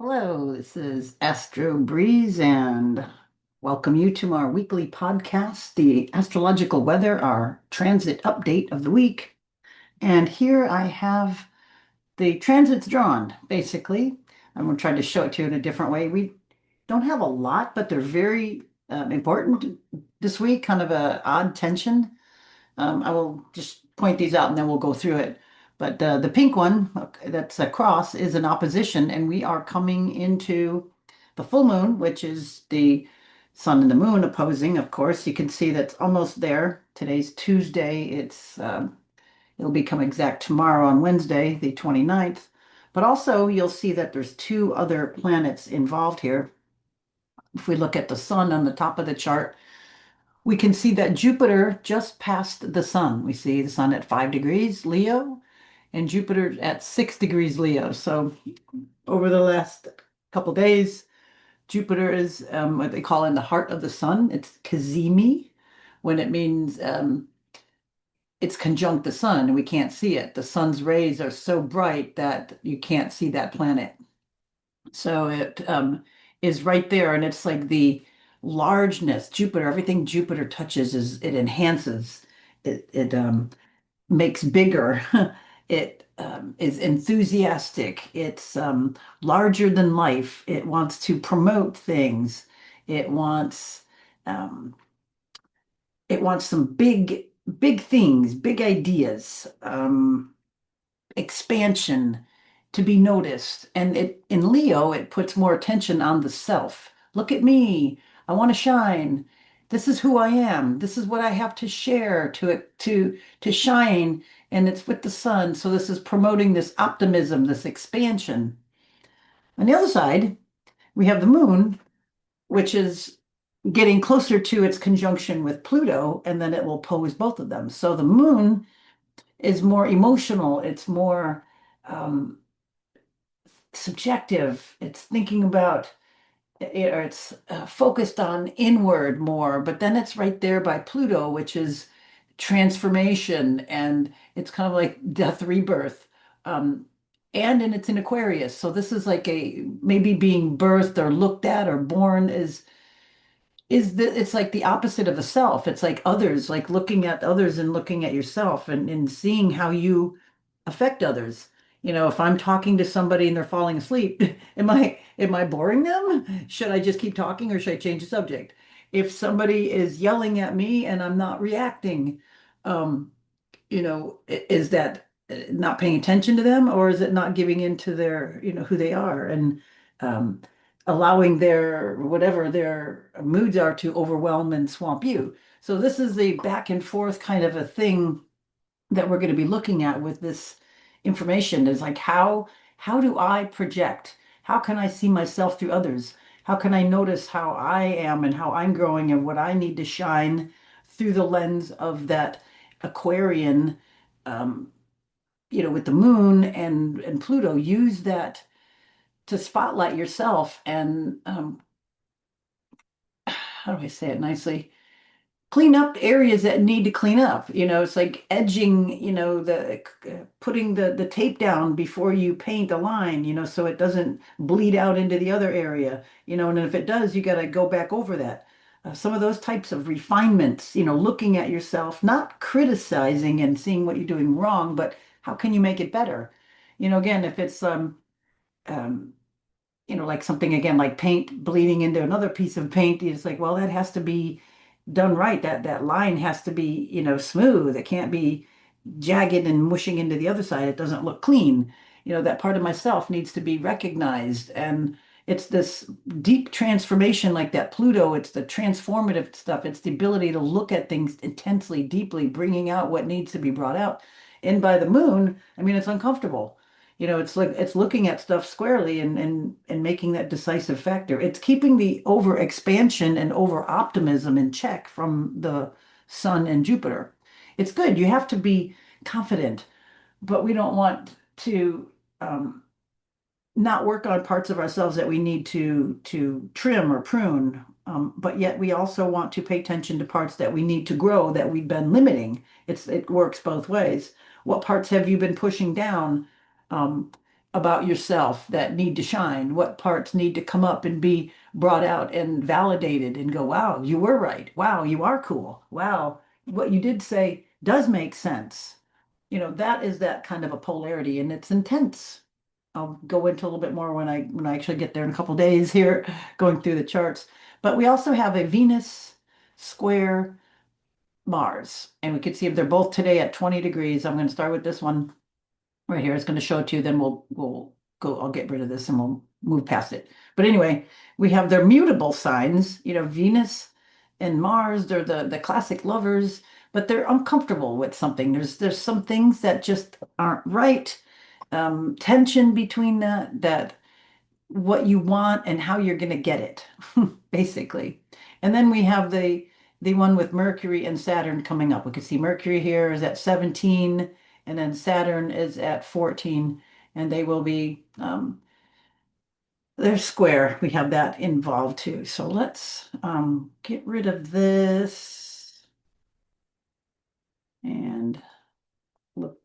Hello, this is Astro Breeze, and welcome you to our weekly podcast, the astrological weather, our transit update of the week. And here I have the transits drawn, basically. I'm going to try to show it to you in a different way. We don't have a lot, but they're very important this week, kind of a odd tension. I will just point these out and then we'll go through it. But the pink one, that's a cross, is an opposition, and we are coming into the full moon, which is the sun and the moon opposing, of course. You can see that's almost there. Today's Tuesday. It'll become exact tomorrow on Wednesday, the 29th. But also you'll see that there's two other planets involved here. If we look at the sun on the top of the chart, we can see that Jupiter just passed the sun. We see the sun at 5 degrees Leo and Jupiter at 6 degrees Leo. So over the last couple days, Jupiter is what they call in the heart of the sun. It's cazimi when it means it's conjunct the sun and we can't see it. The sun's rays are so bright that you can't see that planet. So it is right there, and it's like the largeness. Jupiter, everything Jupiter touches is it enhances. It makes bigger. It is enthusiastic. It's larger than life. It wants to promote things. It wants um, it wants some big things, big ideas. Expansion to be noticed. And it in Leo, it puts more attention on the self. Look at me. I want to shine. This is who I am. This is what I have to share to shine. And it's with the sun. So this is promoting this optimism, this expansion. On the other side, we have the moon, which is getting closer to its conjunction with Pluto, and then it will pose both of them. So the moon is more emotional. It's more um, subjective. It's thinking about, or it's focused on inward more, but then it's right there by Pluto, which is transformation, and it's kind of like death, rebirth. Um, and it's in Aquarius. So this is like a maybe being birthed or looked at or born it's like the opposite of the self. It's like others, like looking at others and looking at yourself and seeing how you affect others. If I'm talking to somebody and they're falling asleep, am I boring them? Should I just keep talking or should I change the subject? If somebody is yelling at me and I'm not reacting, um, is that not paying attention to them, or is it not giving into their, who they are, and um, allowing their whatever their moods are to overwhelm and swamp you? So this is the back and forth kind of a thing that we're going to be looking at with this information is like how do I project? How can I see myself through others? How can I notice how I am and how I'm growing and what I need to shine through the lens of that Aquarian, um, with the moon and Pluto? Use that to spotlight yourself and how do I say it nicely? Clean up areas that need to clean up. It's like edging, the putting the tape down before you paint a line, so it doesn't bleed out into the other area, and if it does, you got to go back over that. Some of those types of refinements, looking at yourself, not criticizing and seeing what you're doing wrong, but how can you make it better? Again, if it's um, like something again like paint bleeding into another piece of paint, it's like, well, that has to be done right. That line has to be, smooth. It can't be jagged and mushing into the other side. It doesn't look clean. That part of myself needs to be recognized. And it's this deep transformation like that Pluto. It's the transformative stuff. It's the ability to look at things intensely, deeply, bringing out what needs to be brought out. And by the moon, I mean, it's uncomfortable. It's like it's looking at stuff squarely and making that decisive factor. It's keeping the over expansion and over optimism in check from the sun and Jupiter. It's good. You have to be confident, but we don't want to um, not work on parts of ourselves that we need to trim or prune. But yet we also want to pay attention to parts that we need to grow that we've been limiting. It works both ways. What parts have you been pushing down? Um, about yourself that need to shine, what parts need to come up and be brought out and validated and go, wow, you were right. Wow, you are cool. Wow, what you did say does make sense. That is that kind of a polarity and it's intense. I'll go into a little bit more when I actually get there in a couple days here going through the charts. But we also have a Venus square Mars, and we can see if they're both today at 20 degrees. I'm going to start with this one right here. It's going to show it to you. Then we'll go. I'll get rid of this and we'll move past it. But anyway, we have their mutable signs. Venus and Mars. They're the classic lovers, but they're uncomfortable with something. There's some things that just aren't right. Tension between that what you want and how you're going to get it, basically. And then we have the one with Mercury and Saturn coming up. We can see Mercury here is at 17, and then Saturn is at 14, and they will be they're square. We have that involved too. So let's get rid of this and look,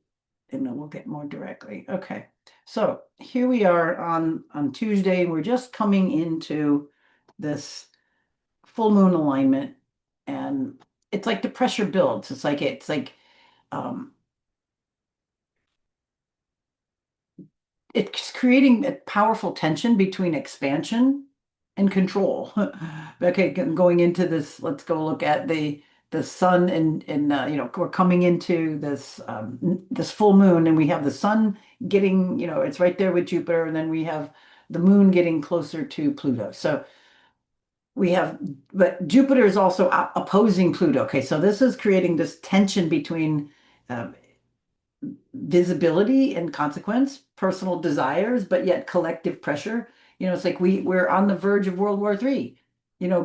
and then we'll get more directly. Okay. So here we are on Tuesday. We're just coming into this full moon alignment, and it's like the pressure builds. It's like um, it's creating a powerful tension between expansion and control. Okay, going into this, let's go look at the sun and we're coming into this full moon, and we have the sun getting, it's right there with Jupiter, and then we have the moon getting closer to Pluto. So we have, but Jupiter is also opposing Pluto. Okay, so this is creating this tension between um, visibility and consequence, personal desires, but yet collective pressure. It's like we're on the verge of World War III.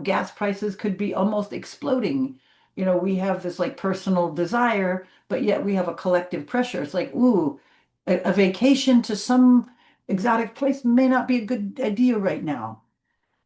Gas prices could be almost exploding. We have this like personal desire, but yet we have a collective pressure. It's like, ooh, a vacation to some exotic place may not be a good idea right now.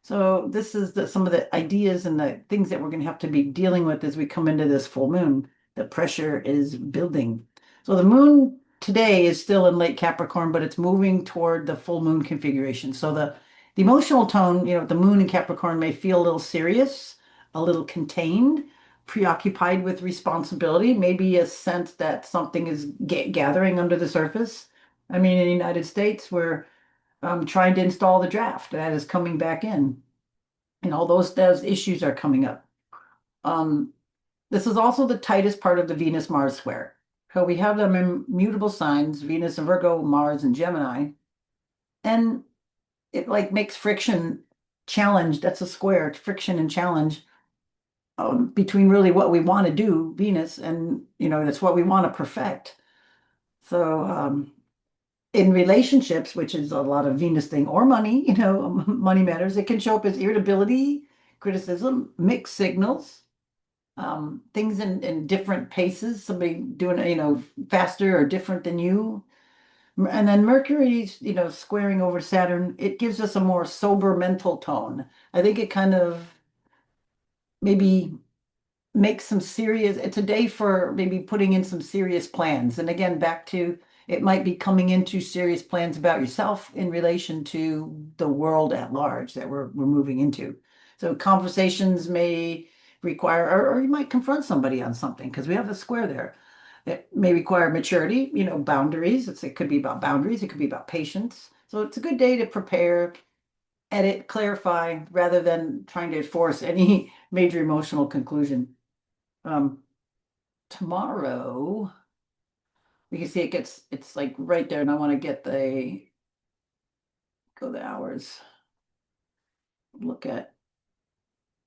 So this is some of the ideas and the things that we're going to have to be dealing with as we come into this full moon. The pressure is building. So the moon today is still in late Capricorn, but it's moving toward the full moon configuration. So the emotional tone, the moon in Capricorn may feel a little serious, a little contained, preoccupied with responsibility, maybe a sense that something is gathering under the surface. I mean, in the United States, we're trying to install the draft that is coming back in. And all those issues are coming up. Um, this is also the tightest part of the Venus-Mars square. So we have them in mutable signs, Venus and Virgo, Mars and Gemini. And it like makes friction challenge. That's a square, friction and challenge between really what we want to do, Venus, and that's what we want to perfect. So in relationships, which is a lot of Venus thing, or money, money matters, it can show up as irritability, criticism, mixed signals, things in different paces, somebody doing, faster or different than you. And then Mercury's, squaring over Saturn, it gives us a more sober mental tone. I think it kind of maybe make some serious, it's a day for maybe putting in some serious plans. And again, back to it might be coming into serious plans about yourself in relation to the world at large that we're moving into. So conversations may require, or you might confront somebody on something because we have a square there. It may require maturity, boundaries. It could be about boundaries, it could be about patience. So it's a good day to prepare, edit, clarify, rather than trying to force any major emotional conclusion. Um, Tomorrow, we can see it's like right there, and I want to go the hours. Look at,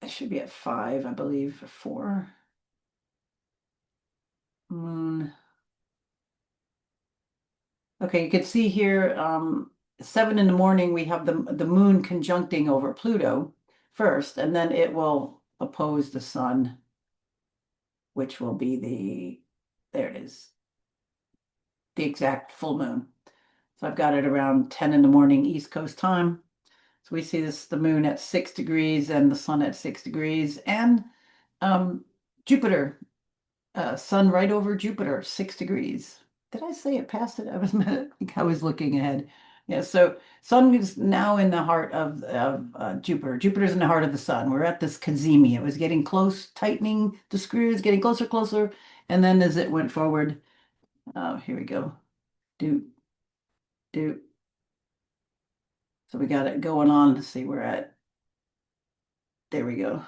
it should be at 5, I believe, or 4. Moon. Okay, you can see here, 7 in the morning, we have the moon conjuncting over Pluto first, and then it will oppose the sun, which will be there it is, the exact full moon. So I've got it around 10 in the morning East Coast time. So we see the moon at 6 degrees and the sun at 6 degrees, and Jupiter, sun right over Jupiter, 6 degrees. Did I say it passed it? I think I was looking ahead. Yeah, so Sun is now in the heart of Jupiter. Jupiter's in the heart of the Sun. We're at this cazimi. It was getting close, tightening the screws, getting closer, closer. And then as it went forward, here we go. Do, do. So we got it going on. Let's see, we're at, there we go.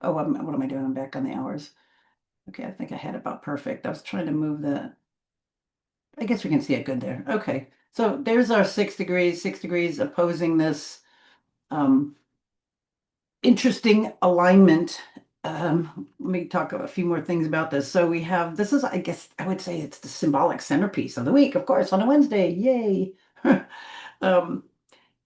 Oh, what am I doing? I'm back on the hours. Okay, I think I had it about perfect. I was trying to move the, I guess we can see it good there. Okay, so there's our 6 degrees, 6 degrees opposing this. Um, Interesting alignment. Let me talk a few more things about this. So we have, this is, I guess I would say it's the symbolic centerpiece of the week, of course, on a Wednesday. Yay. Um,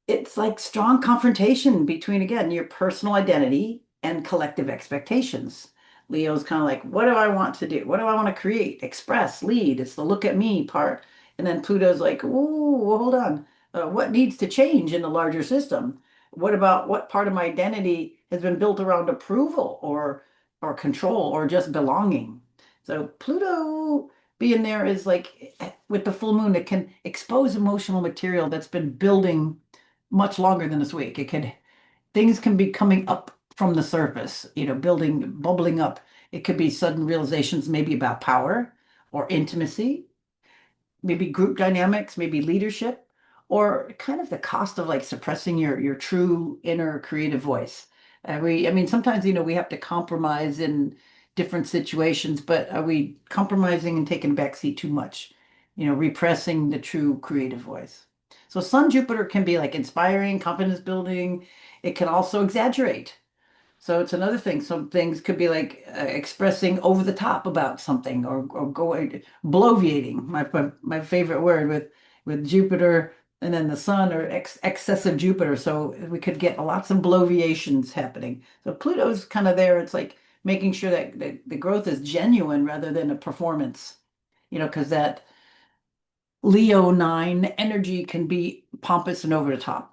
it's like strong confrontation between, again, your personal identity and collective expectations. Leo's kind of like, what do I want to do? What do I want to create, express, lead? It's the look at me part. And then Pluto's like, oh, hold on. What needs to change in the larger system? What about what part of my identity has been built around approval or control or just belonging? So Pluto being there is like with the full moon, it can expose emotional material that's been building much longer than this week. It could things can be coming up from the surface, building, bubbling up. It could be sudden realizations, maybe about power or intimacy, maybe group dynamics, maybe leadership, or kind of the cost of like suppressing your true inner creative voice. I mean, sometimes we have to compromise in different situations, but are we compromising and taking a backseat too much? Repressing the true creative voice. So Sun Jupiter can be like inspiring, confidence building. It can also exaggerate. So it's another thing. Some things could be like expressing over the top about something or going bloviating. My favorite word with Jupiter and then the sun or excessive Jupiter. So we could get lots of bloviations happening. So Pluto's kind of there. It's like making sure that the growth is genuine rather than a performance. Because that Leo 9 energy can be pompous and over the top.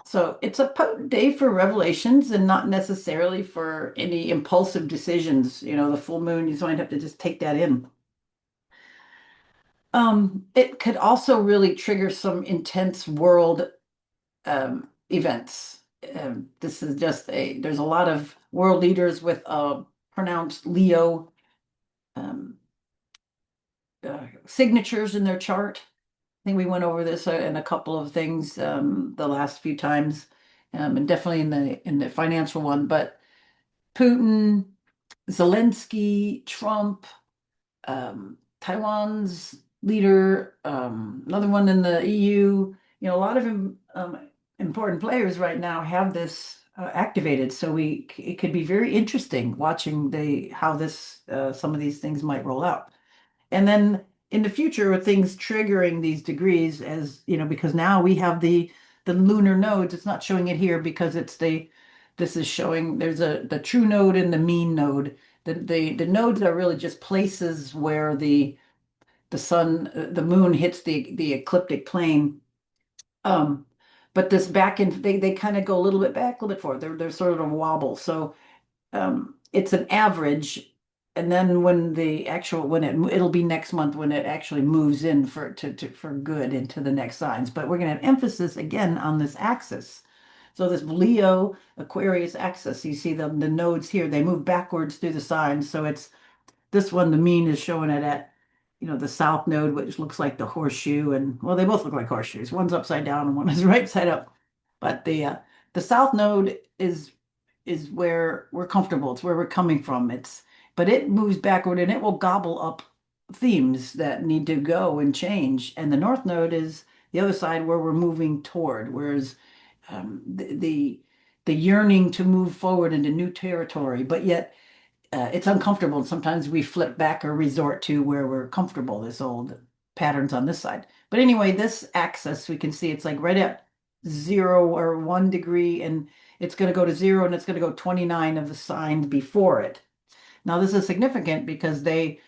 So it's a potent day for revelations and not necessarily for any impulsive decisions. The full moon, you might have to just take that in. It could also really trigger some intense world events. This is just there's a lot of world leaders with pronounced Leo um, signatures in their chart. I think we went over this in a couple of things the last few times, and definitely in the financial one. But Putin, Zelensky, Trump, Taiwan's leader, another one in the EU. A lot of important players right now have this activated. So it could be very interesting watching the how this some of these things might roll out. And then in the future, with things triggering these degrees, as because now we have the lunar nodes. It's not showing it here because this is showing there's the true node and the mean node. The nodes are really just places where the sun, the moon hits the ecliptic plane. Um, but this back in they kind of go a little bit back, a little bit forward. They're sort of a wobble. So it's an average, and then when it'll be next month when it actually moves in for good into the next signs. But we're going to have emphasis again on this axis. So this Leo Aquarius axis, you see the nodes here, they move backwards through the signs. So it's this one, the mean is showing it at, the south node, which looks like the horseshoe, and well, they both look like horseshoes. One's upside down and one is right side up. But the south node is where we're comfortable. It's where we're coming from. But it moves backward and it will gobble up themes that need to go and change. And the north node is the other side where we're moving toward. Whereas the yearning to move forward into new territory, but yet it's uncomfortable. And sometimes we flip back or resort to where we're comfortable, this old patterns on this side. But anyway, this axis, we can see it's like right at 0 or 1 degree, and it's going to go to 0 and it's going to go 29 of the signs before it. Now, this is significant because it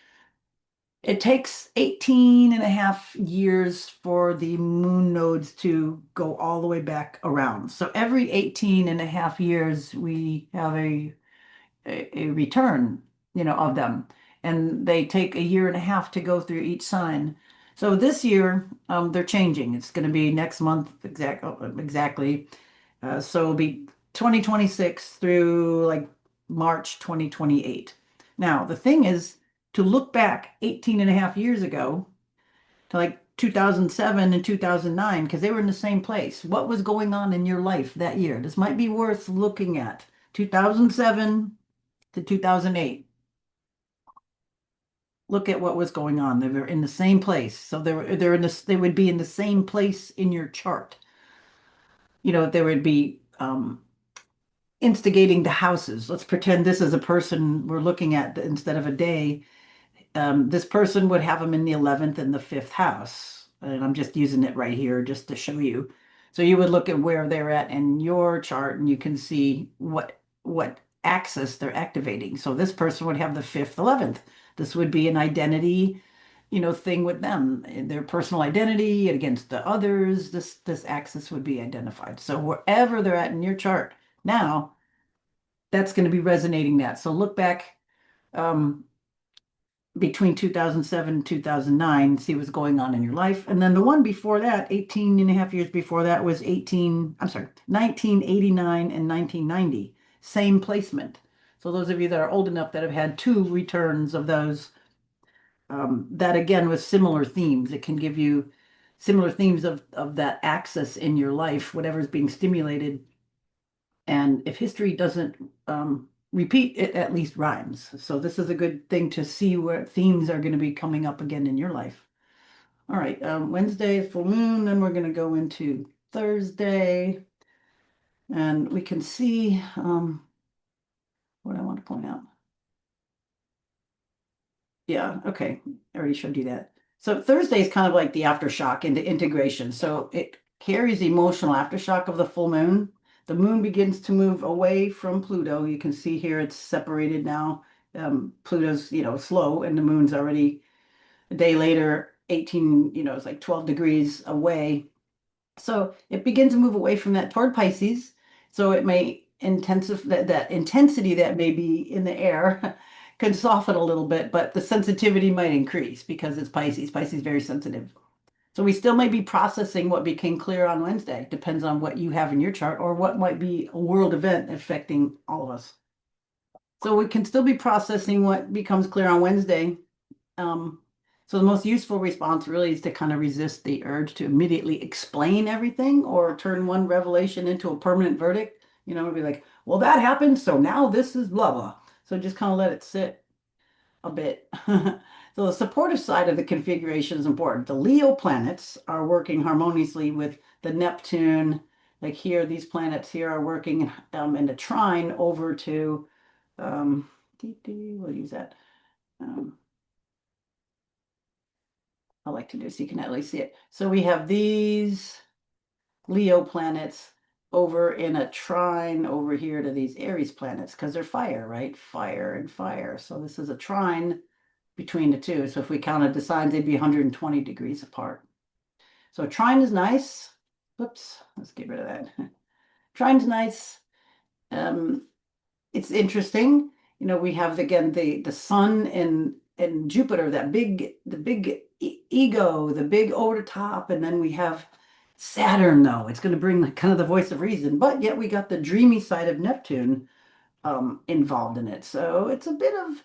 takes 18 and a half years for the moon nodes to go all the way back around. So every 18 and a half years, we have a return, of them. And they take a year and a half to go through each sign. So this year, they're changing. It's going to be next month exactly. So it'll be 2026 through like March 2028. Now, the thing is to look back 18 and a half years ago to like 2007 and 2009, because they were in the same place. What was going on in your life that year? This might be worth looking at. 2007 to 2008. Look at what was going on. They were in the same place. So they're in this, they would be in the same place in your chart. There would be instigating the houses. Let's pretend this is a person we're looking at instead of a day. This person would have them in the 11th and the fifth house. And I'm just using it right here just to show you. So you would look at where they're at in your chart and you can see what axis they're activating. So this person would have the fifth, 11th. This would be an identity, thing with them, their personal identity against the others. This axis would be identified. So wherever they're at in your chart now, that's going to be resonating that. So look back um, between 2007 and 2009, see what's going on in your life. And then the one before that, 18 and a half years before that was 1989 and 1990. Same placement. So those of you that are old enough that have had two returns of those, that again with similar themes, it can give you similar themes of that axis in your life, whatever's being stimulated. And if history doesn't repeat, it at least rhymes. So this is a good thing to see where themes are going to be coming up again in your life. All right, Wednesday, full moon, then we're going to go into Thursday, and we can see what I want to point out. Yeah, okay. I already showed you that. So Thursday is kind of like the aftershock into integration. So it carries the emotional aftershock of the full moon. The moon begins to move away from Pluto. You can see here it's separated now. Pluto's, slow, and the moon's already a day later, 18, it's like 12 degrees away. So it begins to move away from that toward Pisces. So it may intensify that intensity that may be in the air can soften a little bit, but the sensitivity might increase because it's Pisces. Pisces is very sensitive. So we still may be processing what became clear on Wednesday. Depends on what you have in your chart or what might be a world event affecting all of us. So we can still be processing what becomes clear on Wednesday. Um, so the most useful response really is to kind of resist the urge to immediately explain everything or turn one revelation into a permanent verdict. Be like, well, that happened, so now this is blah blah. So just kind of let it sit a bit. So the supportive side of the configuration is important. The Leo planets are working harmoniously with the Neptune. Like here, these planets here are working in the trine over to, we'll use that. Um, I like to do so you can at least see it. So we have these Leo planets over in a trine over here to these Aries planets because they're fire, right? Fire and fire. So this is a trine between the two. So if we counted the signs, they'd be 120 degrees apart. So trine is nice. Whoops, let's get rid of that. Trine's nice. Um, it's interesting. We have again the sun and Jupiter, the big ego, the big over the top, and then we have Saturn though. It's going to bring kind of the voice of reason, but yet we got the dreamy side of Neptune involved in it. So it's a bit of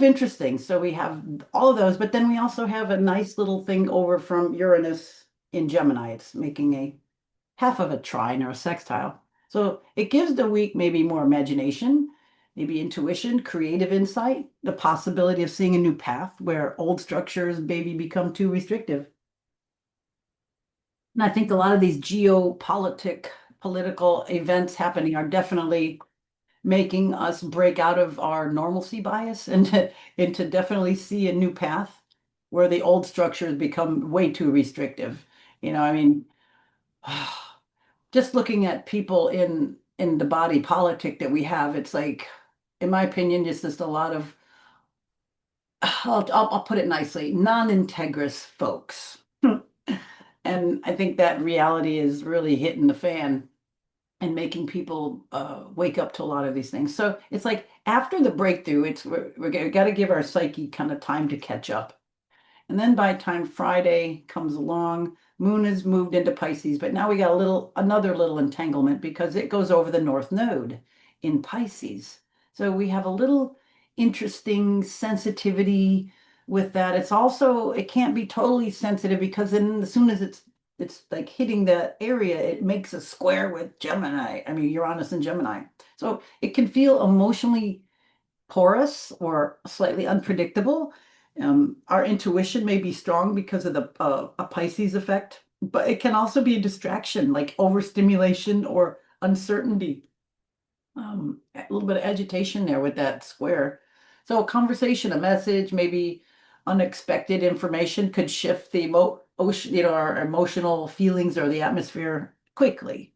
interesting. So we have all of those, but then we also have a nice little thing over from Uranus in Gemini. It's making a half of a trine or a sextile. So it gives the week maybe more imagination, maybe intuition, creative insight, the possibility of seeing a new path where old structures maybe become too restrictive. And I think a lot of these political events happening are definitely making us break out of our normalcy bias and to definitely see a new path where the old structures become way too restrictive. I mean, just looking at people in the body politic that we have, it's like, in my opinion, just a lot of I'll put it nicely, non-integrous folks. And I think that reality is really hitting the fan and making people wake up to a lot of these things. So it's like after the breakthrough, we got to give our psyche kind of time to catch up. And then by the time Friday comes along, Moon has moved into Pisces, but now we got another little entanglement because it goes over the North Node in Pisces. So we have a little interesting sensitivity with that. It can't be totally sensitive because then as soon as it's like hitting that area, it makes a square with Gemini. I mean, Uranus and Gemini. So it can feel emotionally porous or slightly unpredictable. Our intuition may be strong because of the a Pisces effect, but it can also be a distraction, like overstimulation or uncertainty. A little bit of agitation there with that square. So a conversation, a message, maybe unexpected information could shift the our emotional feelings or the atmosphere quickly.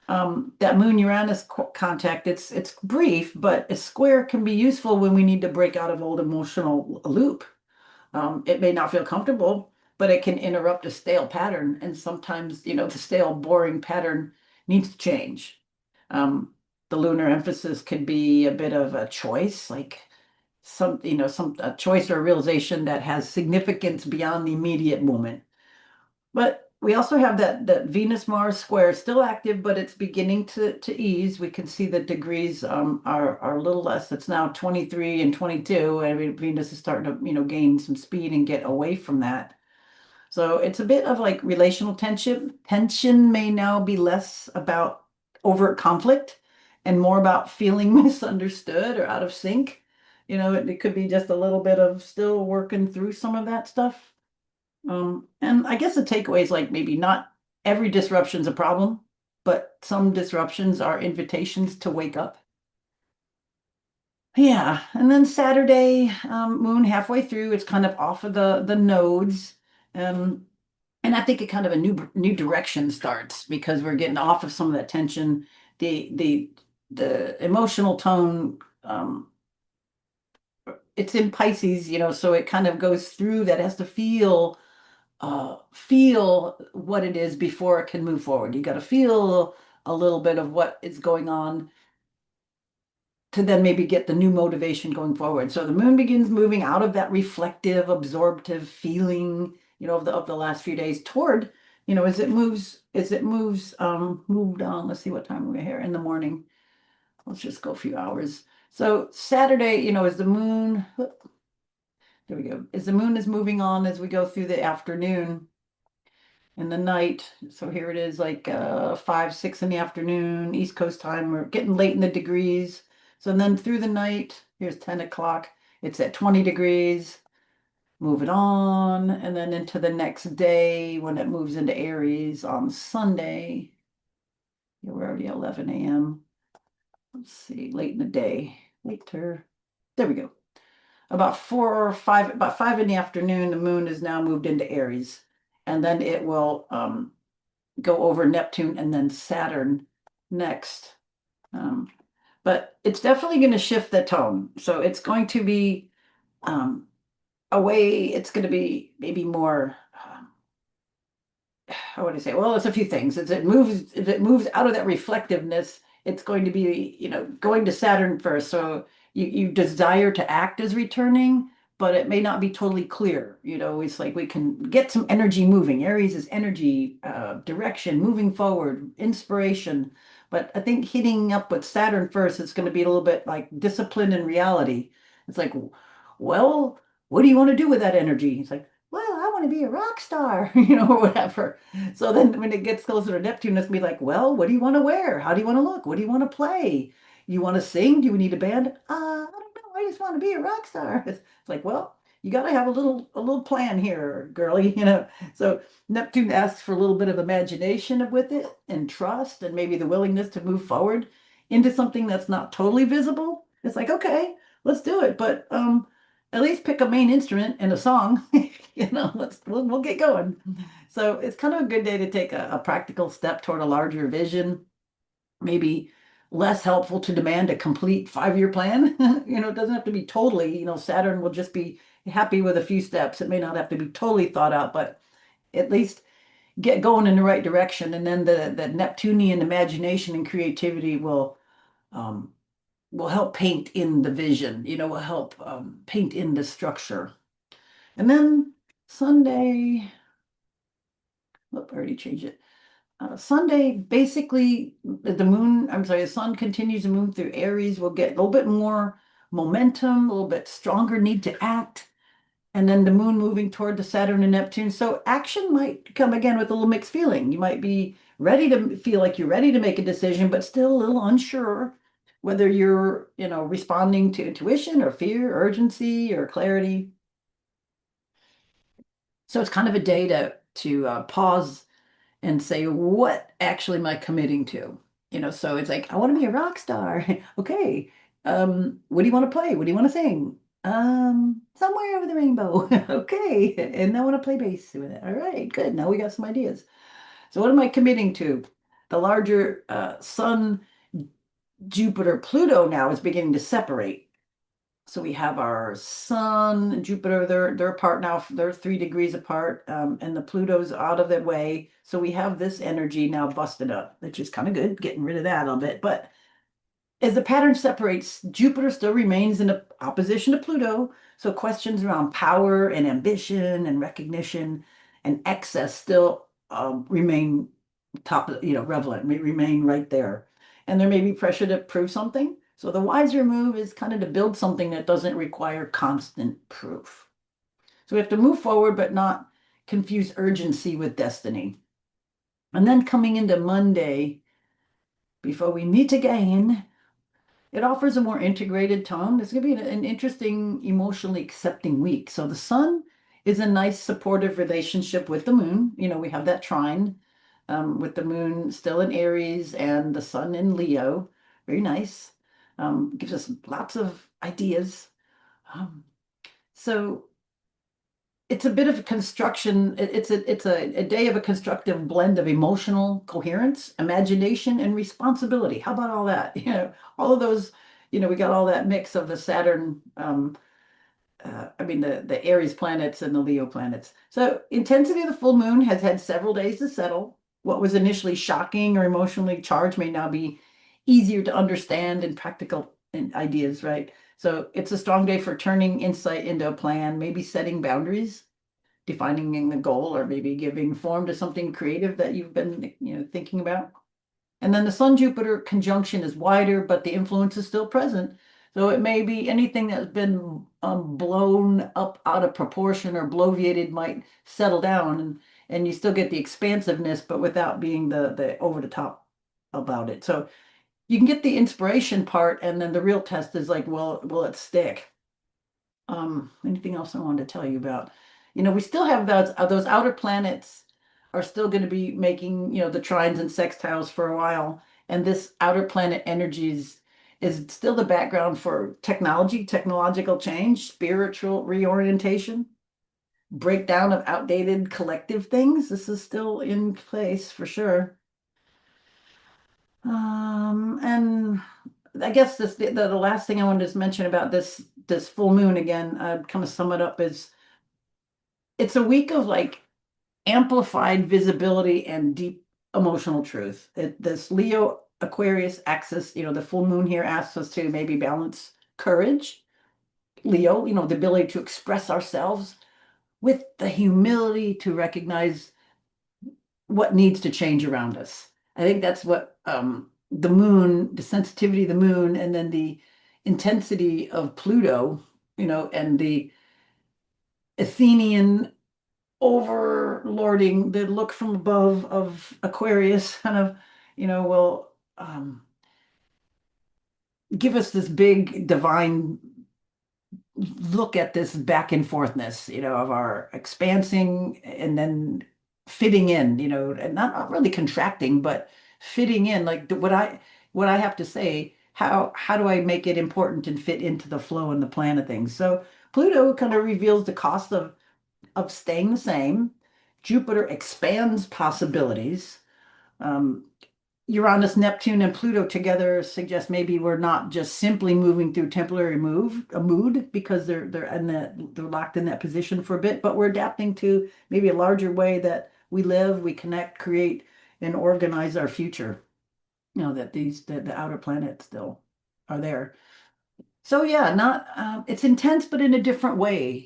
That Moon Uranus contact, it's brief, but a square can be useful when we need to break out of old emotional loop. It may not feel comfortable, but it can interrupt a stale pattern. And sometimes, the stale, boring pattern needs to change. Um, the lunar emphasis could be a bit of a choice, like some a choice or a realization that has significance beyond the immediate moment. But we also have that Venus-Mars square still active, but it's beginning to ease. We can see the degrees are a little less. It's now 23 and 22, and Venus is starting to, gain some speed and get away from that. So it's a bit of like relational tension. Tension may now be less about overt conflict and more about feeling misunderstood or out of sync. It could be just a little bit of still working through some of that stuff. And I guess the takeaway is like maybe not every disruption's a problem, but some disruptions are invitations to wake up. Yeah, and then Saturday, moon halfway through, it's kind of off of the nodes. Um, and I think it kind of a new direction starts because we're getting off of some of that tension. The emotional tone, it's in Pisces, so it kind of goes through that, has to feel what it is before it can move forward. You got to feel a little bit of what is going on to then maybe get the new motivation going forward. So the moon begins moving out of that reflective, absorptive feeling, of the last few days toward, moved on. Let's see what time we're here in the morning. Let's just go a few hours. So Saturday, as the moon, there we go, as the moon is moving on as we go through the afternoon in the night. So here it is like 5, 6 in the afternoon, East Coast time. We're getting late in the degrees. So then through the night, here's 10 o'clock. It's at 20 degrees. Move it on. And then into the next day when it moves into Aries on Sunday. Yeah, we're already at 11 a.m. Let's see, late in the day. Later. There we go. About 5 in the afternoon, the moon is now moved into Aries. And then it will go over Neptune and then Saturn next. Um, but it's definitely going to shift the tone. So it's going to be it's going to be maybe more, how would I say? Well, it's a few things. If it moves out of that reflectiveness, it's going to be, going to Saturn first. So you desire to act as returning, but it may not be totally clear. It's like we can get some energy moving. Aries is energy, direction, moving forward, inspiration. But I think hitting up with Saturn first, it's going to be a little bit like discipline and reality. It's like, well, what do you want to do with that energy? It's like, well, I want to be a rock star, or whatever. So then when it gets closer to Neptune, it's be like, well, what do you want to wear? How do you want to look? What do you want to play? You want to sing? Do you need a band? I don't know. I just want to be a rock star. It's like, well, you got to have a little plan here, girly, So Neptune asks for a little bit of imagination with it and trust and maybe the willingness to move forward into something that's not totally visible. It's like, okay, let's do it. But at least pick a main instrument and a song. We'll get going. So it's kind of a good day to take a practical step toward a larger vision. Maybe less helpful to demand a complete 5-year plan. It doesn't have to be totally, Saturn will just be happy with a few steps. It may not have to be totally thought out, but at least get going in the right direction. And then the Neptunian imagination and creativity um, will help paint in the vision, will help paint in the structure. And then Sunday, whoop, I already changed it. Sunday, basically, the moon, I'm sorry, the sun continues to move through Aries. We'll get a little bit more momentum, a little bit stronger need to act. And then the moon moving toward the Saturn and Neptune. So action might come again with a little mixed feeling. You might be ready to feel like you're ready to make a decision, but still a little unsure whether you're, responding to intuition or fear, urgency, or clarity. So it's kind of a day to pause and say, what actually am I committing to? So it's like, I want to be a rock star. Okay. What do you want to play? What do you want to sing? Somewhere over the rainbow. Okay. And I want to play bass with it. All right, good. Now we got some ideas. So what am I committing to? The larger Sun, Jupiter, Pluto now is beginning to separate. So we have our Sun and Jupiter, they're apart now, they're 3 degrees apart, and the Pluto's out of the way. So we have this energy now busted up, which is kind of good, getting rid of that a little bit. But as the pattern separates, Jupiter still remains in opposition to Pluto. So questions around power and ambition and recognition and excess still remain relevant, remain right there. And there may be pressure to prove something. So the wiser move is kind of to build something that doesn't require constant proof. So we have to move forward, but not confuse urgency with destiny. And then coming into Monday, before we meet again, it offers a more integrated tone. It's going to be an interesting, emotionally accepting week. So the sun is a nice supportive relationship with the moon. We have that trine with the moon still in Aries and the sun in Leo. Very nice. Gives us lots of ideas. Um, so it's a bit of a construction. It's a day of a constructive blend of emotional coherence, imagination, and responsibility. How about all that? All of those. We got all that mix of the Saturn. I mean the Aries planets and the Leo planets. So intensity of the full moon has had several days to settle. What was initially shocking or emotionally charged may now be easier to understand and practical ideas, right? So it's a strong day for turning insight into a plan, maybe setting boundaries, defining a goal, or maybe giving form to something creative that you've been, thinking about. And then the Sun Jupiter conjunction is wider, but the influence is still present. So it may be anything that's been blown up out of proportion or bloviated might settle down, and you still get the expansiveness, but without being the over the top about it. So you can get the inspiration part, and then the real test is like, well, will it stick? Anything else I wanted to tell you about? We still have those outer planets are still going to be making, the trines and sextiles for a while. And this outer planet energies is still the background for technology, technological change, spiritual reorientation, breakdown of outdated collective things. This is still in place for sure. And I guess the last thing I wanted to mention about this full moon again, kind of sum it up is it's a week of like amplified visibility and deep emotional truth. This Leo Aquarius axis, the full moon here asks us to maybe balance courage, Leo, the ability to express ourselves with the humility to recognize what needs to change around us. I think that's what the moon, the sensitivity of the moon, and then the intensity of Pluto, and the Athenian overlording, the look from above of Aquarius kind of, will give us this big divine look at this back and forthness, of our expansing and then fitting in, and not really contracting, but fitting in. Like what I have to say, how do I make it important and fit into the flow and the plan of things? So Pluto kind of reveals the cost of staying the same. Jupiter expands possibilities. Um, Uranus, Neptune, and Pluto together suggest maybe we're not just simply moving through temporary a mood because they're locked in that position for a bit, but we're adapting to maybe a larger way that we live, we connect, create, and organize our future. That the outer planets still are there. So yeah, not it's intense, but in a different way,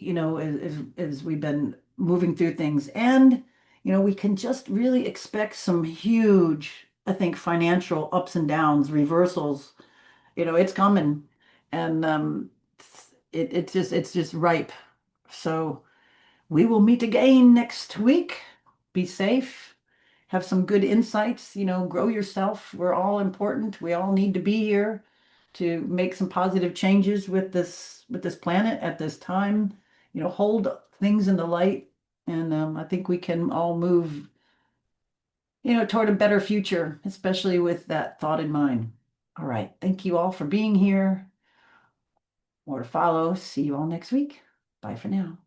as we've been moving through things. And we can just really expect some huge, I think, financial ups and downs, reversals. It's coming. And it's just ripe. So we will meet again next week. Be safe. Have some good insights, grow yourself. We're all important. We all need to be here to make some positive changes with this planet at this time. Hold things in the light, and I think we can all move, toward a better future, especially with that thought in mind. All right. Thank you all for being here. More to follow. See you all next week. Bye for now.